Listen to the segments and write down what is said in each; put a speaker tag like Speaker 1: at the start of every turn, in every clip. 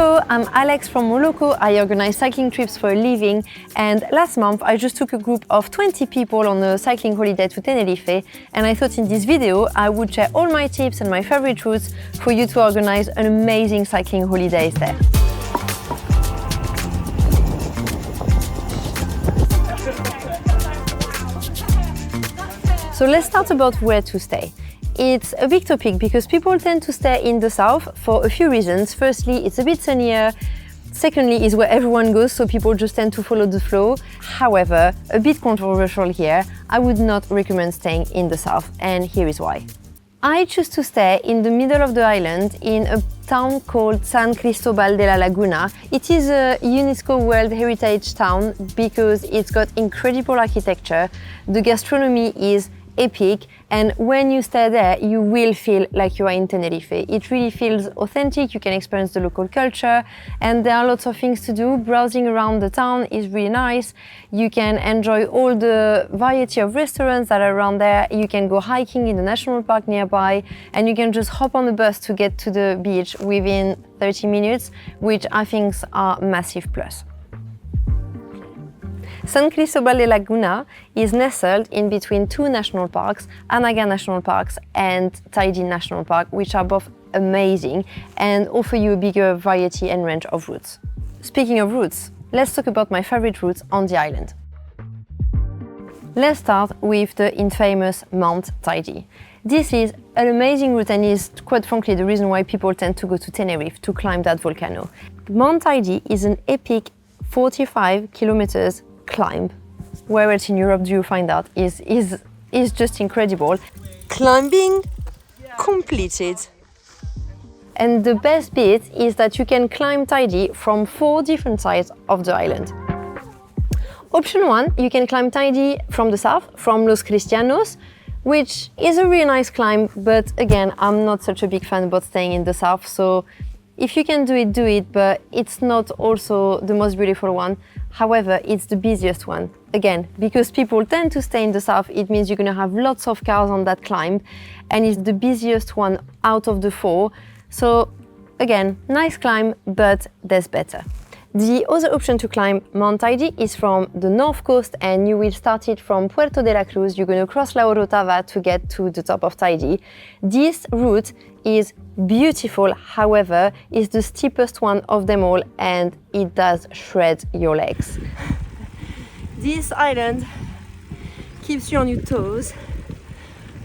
Speaker 1: Hello, I'm Alex from Moloko. I organize cycling trips for a living, and last month I just took a group of 20 people on a cycling holiday to Tenerife, and I thought in this video I would share all my tips and my favorite routes for you to organize an amazing cycling holidays there. So let's start about where to stay. It's a big topic because people tend to stay in the south for a few reasons. Firstly, it's a bit sunnier. Secondly, is where everyone goes, so people just tend to follow the flow. However, a bit controversial here, I would not recommend staying in the south, and here is why. I choose to stay in the middle of the island in a town called San Cristobal de la Laguna. It is a UNESCO World Heritage town because it's got incredible architecture. The gastronomy is epic, and when you stay there you will feel like you are in Tenerife. It really feels authentic, you can experience the local culture, and there are lots of things to do. Browsing around the town is really nice. You can enjoy all the variety of restaurants that are around there. You can go hiking in the national park nearby, and you can just hop on the bus to get to the beach within 30 minutes, which I think are a massive plus. San Cristobal de Laguna is nestled in between two national parks, Anaga National Parks and Teide National Park, which are both amazing and offer you a bigger variety and range of routes. Speaking of routes, let's talk about my favorite routes on the island. Let's start with the infamous Mount Teide. This is an amazing route and is, quite frankly, the reason why people tend to go to Tenerife to climb that volcano. Mount Teide is an epic 45 kilometers climb. Where else in Europe do you find that? Is just incredible. Climbing completed. And the best bit is that you can climb Teide from 4 different sides of the island. Option 1, you can climb Teide from the south, from Los Cristianos, which is a really nice climb, but again, I'm not such a big fan about staying in the south, so if you can do it, but it's not also the most beautiful one. However, it's the busiest one. Again, because people tend to stay in the south, it means you're gonna have lots of cars on that climb, and it's the busiest one out of the 4. So again, nice climb, but there's better. The other option to climb Mount Teide is from the north coast, and you will start it from Puerto de la Cruz. You're going to cross La Orotava to get to the top of Teide. This route is beautiful, however, it's the steepest one of them all, and it does shred your legs. This island keeps you on your toes,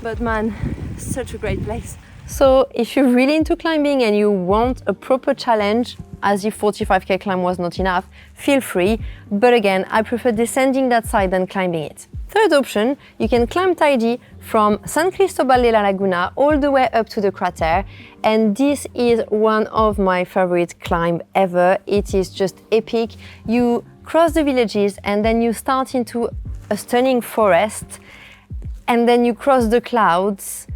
Speaker 1: but man, such a great place. So if you're really into climbing and you want a proper challenge, as if 45k climb was not enough, feel free, but again, I prefer descending that side than climbing it. Third option, you can climb Teide from San Cristobal de la Laguna all the way up to the crater, and this is one of my favorite climb ever. It is just epic. You cross the villages and then you start into a stunning forest, and then you cross the clouds,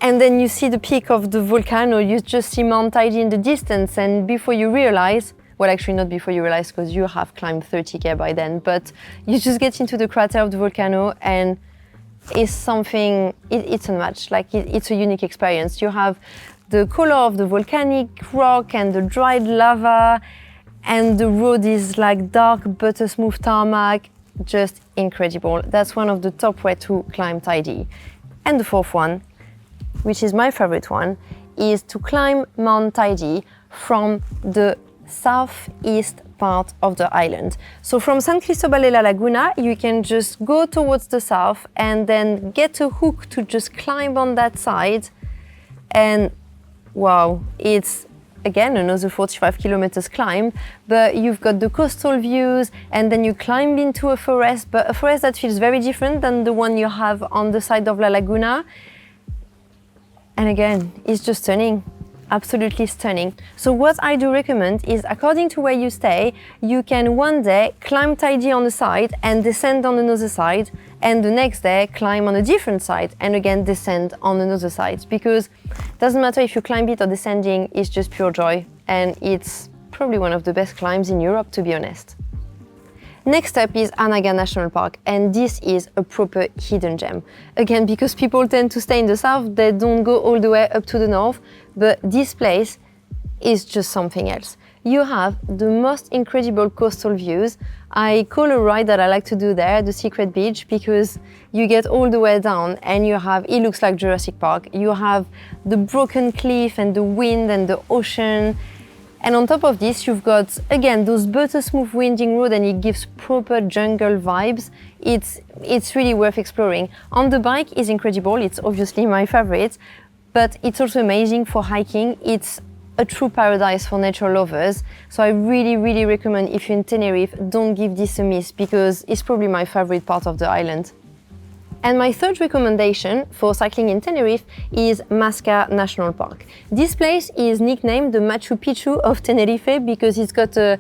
Speaker 1: and then you see the peak of the volcano. You just see Mount Teide in the distance, and before you realize, well, actually not before you realize because you have climbed 30k by then, but you just get into the crater of the volcano, and it's something, it's unmatched. Like it's a unique experience. You have the color of the volcanic rock and the dried lava, and the road is like dark butter smooth tarmac, just incredible. That's one of the top way to climb Teide. And the fourth one, which is my favorite one, is to climb Mount Teide from the southeast part of the island. So from San Cristobal de la Laguna, you can just go towards the south and then get a hook to just climb on that side. And wow, it's again another 45 kilometers climb, but you've got the coastal views, and then you climb into a forest, but a forest that feels very different than the one you have on the side of La Laguna. And again, it's just stunning, absolutely stunning. So what I do recommend is, according to where you stay, you can one day climb Teide on the side and descend on another side, and the next day climb on a different side and again descend on another side, because it doesn't matter if you climb it or descending, it's just pure joy, and it's probably one of the best climbs in Europe, to be honest. Next up is Anaga National Park, and this is a proper hidden gem. Again, because people tend to stay in the south, they don't go all the way up to the north, but this place is just something else. you have the most incredible coastal views. I call a ride that I like to do there the Secret Beach, because you get all the way down and you have, it looks like Jurassic Park. You have the broken cliff and the wind and the ocean. And on top of this, you've got, again, those butter smooth winding road, and it gives proper jungle vibes. It's really worth exploring. On the bike is incredible. It's obviously my favorite, but it's also amazing for hiking. It's a true paradise for nature lovers. So I really, really recommend, if you're in Tenerife, don't give this a miss, because it's probably my favorite part of the island. And my third recommendation for cycling in Tenerife is Masca National Park. This place is nicknamed the Machu Picchu of Tenerife because it's got a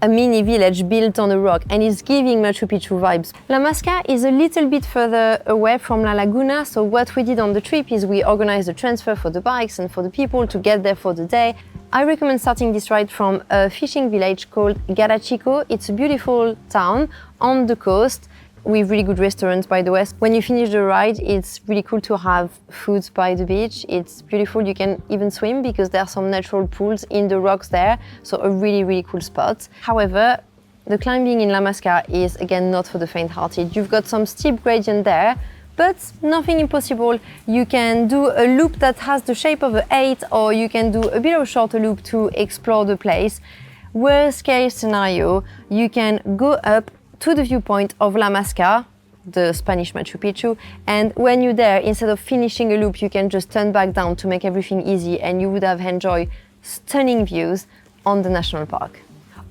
Speaker 1: mini village built on a rock, and it's giving Machu Picchu vibes. La Masca is a little bit further away from La Laguna, so what we did on the trip is we organized a transfer for the bikes and for the people to get there for the day. I recommend starting this ride from a fishing village called Garachico. It's a beautiful town on the coast, with really good restaurants, by the way. When you finish the ride, it's really cool to have food by the beach. It's beautiful. You can even swim because there are some natural pools in the rocks there. So a really, really cool spot. However, the climbing in La Masca is, again, not for the faint-hearted. You've got some steep gradient there, but nothing impossible. You can do a loop that has the shape of an 8, or you can do a bit of a shorter loop to explore the place. Worst case scenario, you can go up to the viewpoint of La Masca, the Spanish Machu Picchu, and when you're there, instead of finishing a loop, you can just turn back down to make everything easy, and you would have enjoyed stunning views on the national park.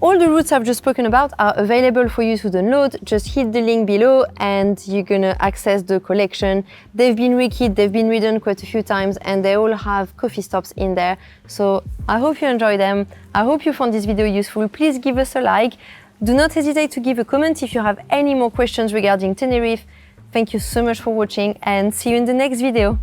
Speaker 1: All the routes I've just spoken about are available for you to download. Just hit the link below and you're gonna access the collection. They've been rekeyed, they've been redone quite a few times, and they all have coffee stops in there. So I hope you enjoy them. I hope you found this video useful. Please give us a like. Do not hesitate to give a comment if you have any more questions regarding Tenerife. Thank you so much for watching, and see you in the next video.